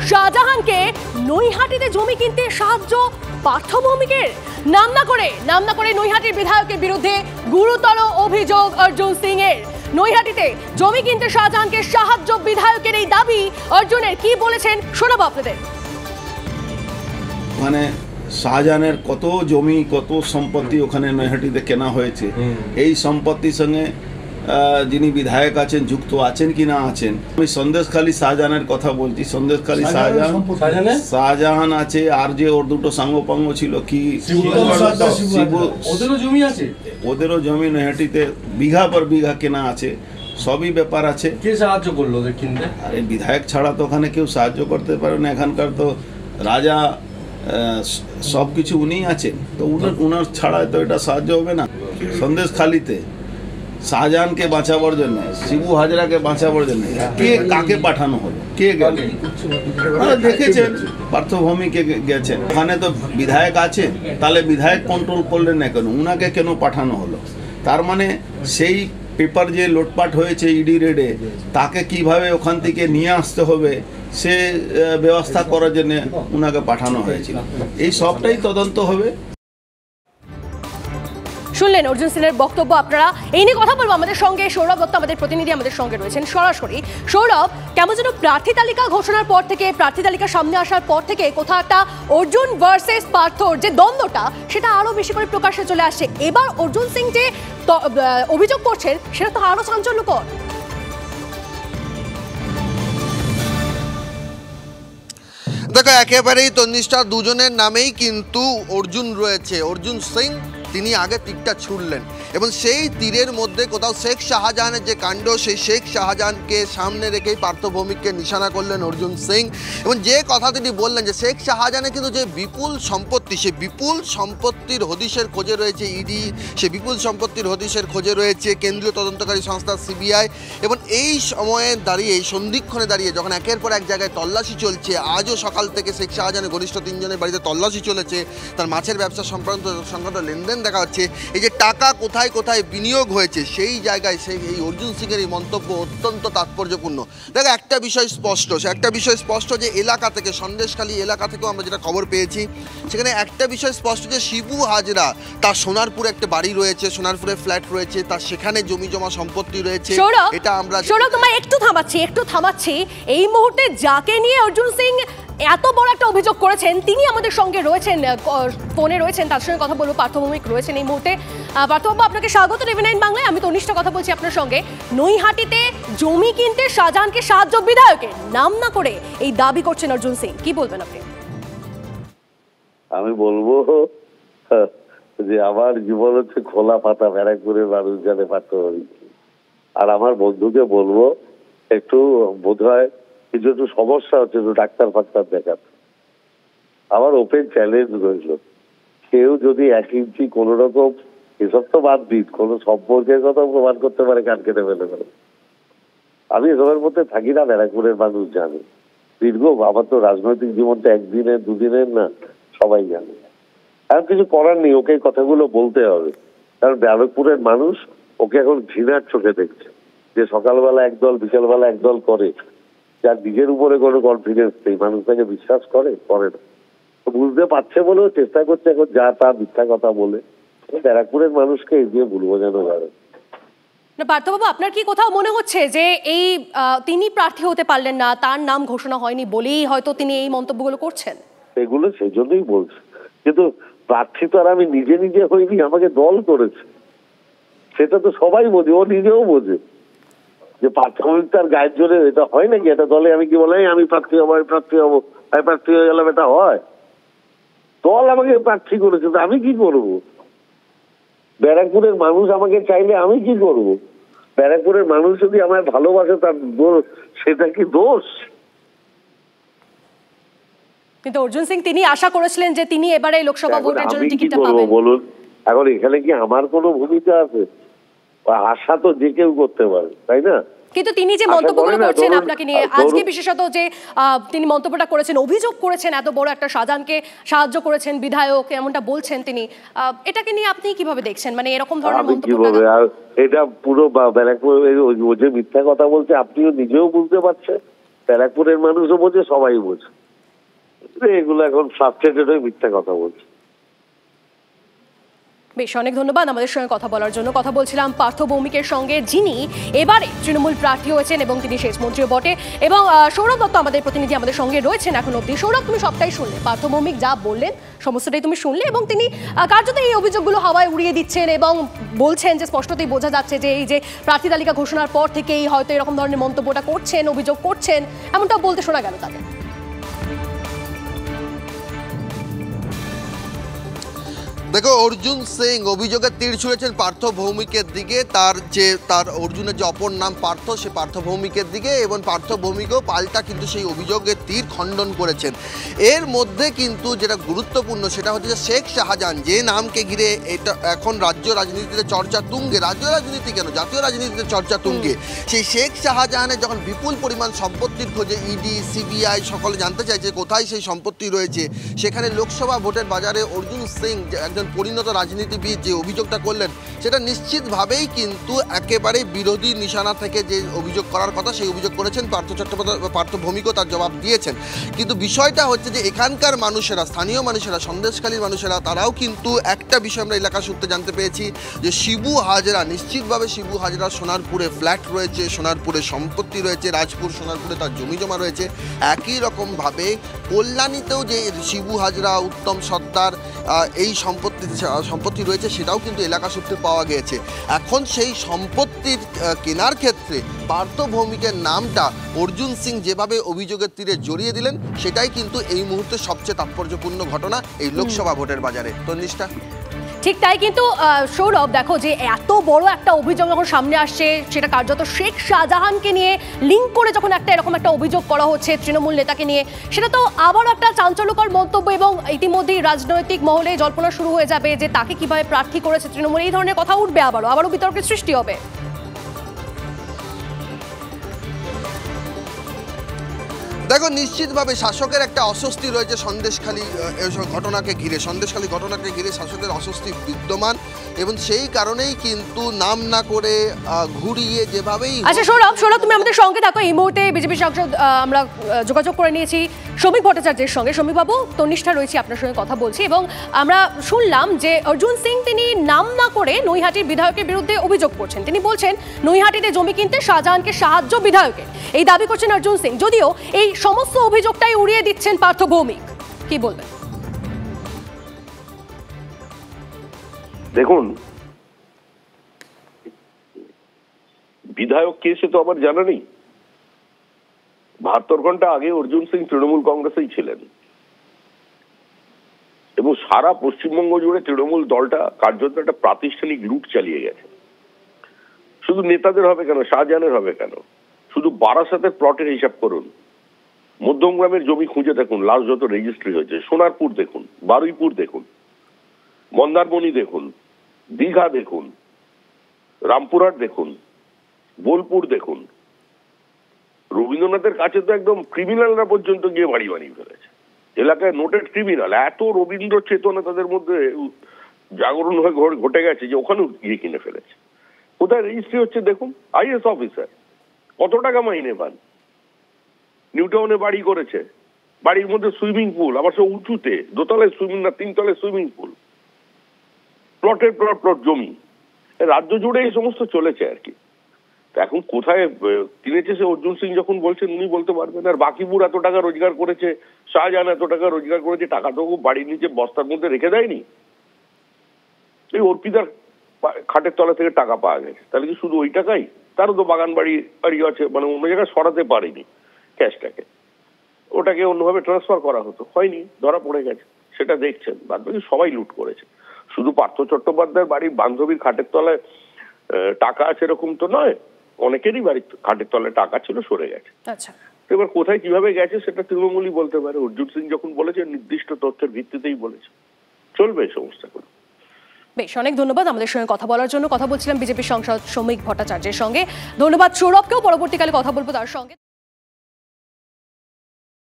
শাহজাহানকে নৈহাটিতে জমি কিনতে সাহায্য পার্থ ভৌমিকের। নাম না করে নৈহাটির বিধায়কের বিরুদ্ধে গুরুতর অভিযোগ অর্জুন সিং এর। নৈহাটিতে জমি কিনতে শাহজাহানকে সাহায্য বিধায়কের এই দাবি অর্জুনের। কি বলেছেন শোনাবো আপনাদের। মানে শাহজাহানের কত জমি কত সম্পত্তি ওখানে নৈহাটিতে কেনা হয়েছে, এই সম্পত্তির সঙ্গে যিনি বিধায়ক আছেন যুক্ত আছেন কি না আছেন। আমি সন্দেশখালী শাহজাহানের কথা বলছি। সন্দেশখালী শাহজাহান আছে, আর যে ওর দুটো সাঙ্গপাঙ্গ ছিল কি ওদেরও জমি নৈহাটিতে বিঘা পর বিঘা কেনা আছে, সবই ব্যাপার আছে। কে সাহায্য করলো কিনতে? আরে বিধায়ক ছাড়া তো ওখানে কেউ সাহায্য করতে পারে না। এখানকার তো রাজা সব কিছু উনিই আছেন, তো উনার ছাড়া তো এটা সাহায্য হবে না। সন্দেশখালীতে শাহজাহানকে বাঁচাবার জন্য, শিবু হাজরাকে বাঁচাবার জন্য কে কাকে পাঠানো হলো, কে গেল? দেখেছেন পার্থ ভৌমিকে গেছেন। ওখানে তো বিধায়ক আছে, তাহলে বিধায়ক কন্ট্রোল করলেন না কেন? উনাকে কেন পাঠানো হলো? তার মানে সেই পেপার যে লোটপাট হয়েছে ইডি রেডে, তাকে কিভাবে ওখান থেকে নিয়ে আসতে হবে সে ব্যবস্থা করার জন্য উনাকে পাঠানো হয়েছিল। এই সবটাই তদন্ত হবে। শুনলেন অর্জুন সিংয়ের বক্তব্য। আপনারা এই নিয়ে কথা বলবো। আমাদের সঙ্গে সৌরভ দত্ত আমাদের প্রতিনিধি আমাদের সঙ্গে রয়েছেন সরাসরি। সৌরভ, কেমন যেন প্রার্থী তালিকা ঘোষণার পর থেকে, প্রার্থী তালিকা সামনে আসার পর থেকে কোথাও একটা অর্জুন ভার্সেস পার্থর যে দ্বন্দ্বটা, সেটা আরো বেশি করে প্রকাশ্যে চলে আসছে। এবার অর্জুন সিং যে অভিযোগ করছেন সেটা তো আরো চাঞ্চল্যকর। দেখো, একেবারেই তন্নিষ্ঠা দুজনের নামেই কিন্তু অর্জুন রয়েছে। অর্জুন সিং তিনি আগে তীরটা ছুড়লেন এবং সেই তীরের মধ্যে কোথাও শেখ শাহজাহানের যে কাণ্ড, সেই শেখ শাহজাহানকে সামনে রেখেই পার্থ ভৌমিককে নিশানা করলেন অর্জুন সিং। এবং যে কথা তিনি বললেন যে শেখ শাহজাহানের কিন্তু যে বিপুল সম্পত্তি, সেই বিপুল সম্পত্তির হদিশের খোঁজে রয়েছে ইডি, সে বিপুল সম্পত্তির হদিশের খোঁজে রয়েছে কেন্দ্রীয় তদন্তকারী সংস্থা সিবিআই। এবং এই সময়ে দাঁড়িয়ে, এই সন্ধিক্ষণে দাঁড়িয়ে যখন একের পর এক জায়গায় তল্লাশি চলছে, আজও সকাল থেকে শেখ শাহজাহানের ঘনিষ্ঠ তিনজনের বাড়িতে তল্লাশি চলেছে, তার মাছের ব্যবসা সংক্রান্ত লেনদেন দেখা হচ্ছে, এই যে টাকা কোথায় কোথায় বিনিয়োগ হয়েছে, সেই জায়গায় এই অর্জুন সিংয়ের এই মন্তব্য অত্যন্ত তাৎপর্যপূর্ণ। দেখো, একটা বিষয় স্পষ্ট যে এলাকা থেকে, সন্দেশখালী এলাকা থেকেও আমরা যেটা খবর পেয়েছি, সেখানে একটা বিষয় স্পষ্ট যে শিবু হাজরা তার সোনারপুরে একটা বাড়ি রয়েছে, সোনারপুরে ফ্ল্যাট রয়েছে, তার সেখানে জমি জমা সম্পত্তি রয়েছে। এটা আমরা তোমায় একটু থামাচ্ছি। এই মুহূর্তে যাকে নিয়ে অর্জুন সিং এত বড় একটা অভিযোগ করেছেন, তিনি আমাদের সঙ্গে রয়েছেন, ফোনে রয়েছেন, তার সঙ্গে কথা বলবো। পার্থ ভৌমিক রয়েছেন এই মুহূর্তে। পার্থবাবু, আপনাকে স্বাগত টিভি9 বাংলায়। আমি তনিষ্ঠা কথা বলছি আপনার সঙ্গে। নৈহাটিতে জমি কিনতে শাহজাহানকে সাহায্য বিধায়কের, নাম না করে এই দাবি করছেন অর্জুন সিং। কি বলবেন আপনি? আমি বলবো যে আমার জীবন হচ্ছে খোলা পাতা, ব্যারাকপুরের মানুষ জানে পার্থ ভৌমিক। আর আমার বন্ধুকে বলবো একটু বোধহয় কিছু একটু সমস্যা হচ্ছে, একটু ডাক্তার ফাক্তার দেখাতে। আমার ওপেন চ্যালেঞ্জ রইল, কেউ যদি 1 ইঞ্চি কোন রকম, এসব তো বাদ দিন, কোন সম্পর্কের কথা প্রমাণ করতে পারে, কান কেটে ফেলে পারে। আমি এসবের মধ্যে থাকি না, ব্যারাকপুরের মানুষ জানে। দীর্ঘ, আমার তো রাজনৈতিক জীবনটা একদিনের দুদিনের না, সবাই জানে। আর কিছু করার নেই, ওকে কথাগুলো বলতে হবে। কারণ ব্যারাকপুরের মানুষ ওকে এখন ঘৃণার চোখে দেখছে, যে সকালবেলা একদল বিকেলবেলা একদল করে, যার নিজের উপরে কোনো কনফিডেন্স নেই, মানুষ তাকে বিশ্বাস করে না। বুঝতে পারছে বলেও চেষ্টা করছে এখন যা তা মিথ্যা কথা বলে। ব্যারাকপুরের মানুষকে এই দিয়ে ভুল বোঝানো যাবে না। পার্থবাবু, আপনার কি কোথাও মনে হচ্ছে যে এই তিনি প্রার্থী হতে পারলেন না, তার নাম ঘোষণা হয়নি বলেই হয়তো তিনি এই মন্তব্যগুলো করছেন? এগুলো সেই জন্যই বলছে, কিন্তু প্রার্থী তো আর আমি নিজে হইনি, আমাকে দল করেছে। সেটা তো সবাই বোঝে, ও নিজেও বোঝে যে পার্থ ভৌমিক তার গায়ের জোরে এটা হয় নাকি? এটা দলে আমি কি বলে আমি প্রার্থী হবো, আমি প্রার্থী হয়ে গেলাম, এটা হয়? দল আমাকে প্রার্থী করেছে, তো আমি কি করব? ব্যারাকপুরের মানুষ আমাকে চাইলে আমি কি করব? ব্যারাকপুরের মানুষ যদি আমায় ভালোবাসে, তার সেটা কি দোষ? কিন্তু অর্জুন সিং তিনি আশা করেছিলেন যে তিনি এবারে লোকসভা ভোটের জন্য টিকিটটা পাবেন। বলুন, এখন এখানে কি আমার কোনো ভূমিকা আছে? আশা তো যে কেউ করতে পারে, তাই না? কিন্তু তিনি যে মন্তব্যগুলো করছেন আপনাকে নিয়ে আজকে, বিশেষত যে তিনি মন্তব্যটা করেছেন, অভিযোগ করেছেন এত বড় একটা শাহজাহানকে সাহায্য করেছেন বিধায়ক, এমনটা বলছেন তিনি, এটাকে নিয়ে আপনি কিভাবে দেখছেন? মানে এরকম ধরনের মন্তব্য, এটা পুরো ব্যারাকপুর ও যে মিথ্যা কথা বলছে, আপনিও নিজেও বুঝতে পারছেন, ব্যারাকপুরের মানুষও বোঝে, সবাই বোঝে। এগুলো এখন ফ্রাস্ট্রেটেড হয়ে মিথ্যা কথা বলছে। বেশ, অনেক ধন্যবাদ আমাদের সঙ্গে কথা বলার জন্য। কথা বলছিলাম পার্থ ভৌমিকের সঙ্গে, যিনি এবারে তৃণমূল প্রার্থী হয়েছেন এবং তিনি সেচ মন্ত্রীও বটে। এবং সৌরভ দত্ত আমাদের প্রতিনিধি আমাদের সঙ্গে রয়েছেন এখন অব্দি। সৌরভ, তুমি সবটাই শুনলে, পার্থ ভৌমিক যা বললেন সমস্তটাই তুমি শুনলে, এবং তিনি কার্যত এই অভিযোগগুলো হাওয়ায় উড়িয়ে দিচ্ছেন এবং বলছেন যে স্পষ্টতই বোঝা যাচ্ছে যে এই যে প্রার্থী তালিকা ঘোষণার পর থেকেই হয়তো এরকম ধরনের মন্তব্যটা করছেন, অভিযোগ করছেন, এমনটাও বলতে শোনা গেল তাদের। দেখো, অর্জুন সিং অভিযোগের তীর ছুঁড়েছেন পার্থ ভৌমিকের দিকে। তার অর্জুনের যে অপর নাম পার্থ, সে পার্থ ভৌমিকের দিকে, এবং পার্থ ভৌমিকও পাল্টা কিন্তু সেই অভিযোগের তীর খণ্ডন করেছেন। এর মধ্যে কিন্তু যেটা গুরুত্বপূর্ণ সেটা হচ্ছে যে শেখ শাহজাহান, যে নামকে ঘিরে এটা এখন রাজ্য রাজনীতিতে চর্চা তুঙ্গে, রাজ্য রাজনীতি কেন জাতীয় রাজনীতিতে চর্চা তুঙ্গে, সেই শেখ শাহজাহানের যখন বিপুল পরিমাণ সম্পত্তির খোঁজে ইডি সিবিআই সকলে জানতে চাইছে কোথায় সেই সম্পত্তি রয়েছে, সেখানে লোকসভা ভোটের বাজারে অর্জুন সিং একজন পরিণত রাজনীতিবিদ যে অভিযোগটা করলেন, সেটা নিশ্চিতভাবেই কিন্তু একেবারে বিরোধী নিশানা থেকে যে অভিযোগ করার কথা সেই অভিযোগ করেছেন পার্থ ভৌমিকও তার জবাব দিয়েছেন। কিন্তু বিষয়টা হচ্ছে যে এখানকার মানুষেরা, স্থানীয় মানুষেরা, সন্দেশখালীর মানুষেরা, তারাও কিন্তু একটা বিষয় আমরা এলাকা সূত্রে জানতে পেরেছি যে শিবু হাজরা, নিশ্চিতভাবে শিবু হাজরা সোনারপুরে ফ্ল্যাট রয়েছে, সোনারপুরে সম্পত্তি রয়েছে, রাজপুর সোনারপুরে তার জমি জমা রয়েছে। একই রকমভাবে কল্যাণীতেও যে শিবু হাজরা, উত্তম সর্দার এই সম্পত্তি রয়েছে, সেটাও কিন্তু এলাকা সূত্রে পাওয়া গিয়েছে। এখন সেই সম্পত্তির কেনার ক্ষেত্রে পার্থ ভৌমিকের নামটা অর্জুন সিং যেভাবে অভিযোগের তীরে জড়িয়ে দিলেন, সেটাই কিন্তু এই মুহূর্তে সবচেয়ে তাৎপর্যপূর্ণ ঘটনা এই লোকসভা ভোটের বাজারে। তন্নিষ্ঠা, ঠিক তাই। কিন্তু সৌরভ, দেখো যে এত বড় একটা অভিযোগ যখন সামনে আসছে, সেটা কার্যত শেখ শাহজাহানকে নিয়ে লিঙ্ক করে যখন এরকম একটা অভিযোগ করা হচ্ছে তৃণমূল নেতাকে নিয়ে, সেটা তো আবার একটা চাঞ্চল্যকর মন্তব্য, এবং ইতিমধ্যেই রাজনৈতিক মহলে জল্পনা শুরু হয়ে যাবে যে তাকে কিভাবে প্রার্থী করেছে তৃণমূল, এই ধরনের কথা উঠবে, আবারও বিতর্কের সৃষ্টি হবে। দেখো, নিশ্চিতভাবে শাসকের একটা অস্বস্তি রয়েছে সন্দেশখালী ঘটনাকে ঘিরে, শাসকের অস্বস্তি বিদ্যমান, এবং সেই কারণেই কিন্তু নাম না করে ঘুরিয়ে যেভাবেই। আচ্ছা সৌরভ, তুমি আমাদের সঙ্গে থাকো। এই মুহূর্তে বিজেপি সাংসদ আমরা যোগাযোগ করে নিয়েছি শ্রমিক ভট্টাচার্যের সঙ্গে। শ্রমিক বাবু, তন্নিষ্ঠা রয়েছে আপনার সঙ্গে কথা বলছি, এবং আমরা শুনলাম যে অর্জুন সিং তিনি নাম না করে নৈহাটির বিধায়কের বিরুদ্ধে অভিযোগ করছেন। তিনি বলছেন নৈহাটিতে জমি কিনতে শাহজাহানকে সাহায্য বিধায়কের, এই দাবি করছেন অর্জুন সিং, যদিও এই সমস্ত অভিযোগটাই উড়িয়ে দিচ্ছেন পার্থ ভৌমিক। কি বলবেন? দেখুন, বিধায়ক কে সে তো আমার জানা নেই। 72 ঘন্টা আগে অর্জুন সিং তৃণমূল কংগ্রেসেই ছিলেন, এবং সারা পশ্চিমবঙ্গ জুড়ে তৃণমূল দলটা কার্যত একটা প্রাতিষ্ঠানিক লুট চালিয়ে গেছে। শুধু নেতাদের হবে কেন, শাহজাহানের হবে কেন? শুধু বারাসাতের প্লটের হিসাব করুন, মধ্যমগ্রামের জমি খুঁজে দেখুন, লাস্ট যত রেজিস্ট্রি হয়েছে, সোনারপুর দেখুন, বারুইপুর দেখুন, মন্দারমণি দেখুন, দীঘা দেখুন, রামপুরহাট দেখুন, বোলপুর দেখুন। রবীন্দ্রনাথের কাছে তো একদম ক্রিমিনালরা পর্যন্ত গিয়ে বাড়ি বানিয়ে ফেলেছে, এলাকায় নোটেড ক্রিমিনাল। এত রবীন্দ্র চেতনা তাদের মধ্যে জাগরণ হয়ে ঘটে গেছে যে ওখানেও গিয়ে কিনে ফেলেছে। কোথায় রেজিস্ট্রি হচ্ছে দেখুন, আইএস অফিসার কত টাকা মাইনে পান। নিউটাউনে বাড়ি করেছে, বাড়ির মধ্যে সুইমিং পুল, আবার সব উঁচুতে, দোতলায় সুইমিং না 3 তলায় সুইমিং পুল, প্লটের প্লট জমি। রাজ্য জুড়ে এই সমস্ত চলেছে আর কি। এখন কোথায় কিনেছে সে অর্জুন সিং যখন বলছেন উনি বলতে পারবেন। আর বাকিপুর এত টাকা রোজগার করেছে, শাহজাহান এত টাকা রোজগার করেছে, টাকা তো বাড়ির নিচে বস্তার মধ্যে রেখে দেয়নি। এই অর্পিতার খাটের তলা থেকে টাকা পাওয়া গেছে, তাহলে কি শুধু ওই টাকাই? তারও তো বাগান বাড়ি আছে, মানে অন্য জায়গায় সরাতে পারেনি ক্যাশটাকে, ওটাকে অন্যভাবে ট্রান্সফার করা হতো, হয়নি, ধরা পড়ে গেছে, সেটা দেখছেন। বাদ বাকি সবাই লুট করেছে। শুধু পার্থ চট্টোপাধ্যায়ের বাড়ির বান্ধবীর খাটের তলায় টাকা আছে এরকম তো নয়, অনেকেরই বাড়ির খাটের তলায় টাকা ছিল, সরে গেছে। আচ্ছা, এবার কোথায় কিভাবে গেছে সেটা তৃণমূলই বলতে পারে। অর্জুন সিং যখন বলেছে নির্দিষ্ট তথ্যের ভিত্তিতেই বলেছে, চলবে এই সমস্যা করে। বেশ, অনেক ধন্যবাদ আমাদের সঙ্গে কথা বলার জন্য। কথা বলছিলাম বিজেপি সাংসদ শ্রমিক ভট্টাচার্যের সঙ্গে। ধন্যবাদ সৌরভকেও, পরবর্তীকালে কথা বলবো তার সঙ্গে।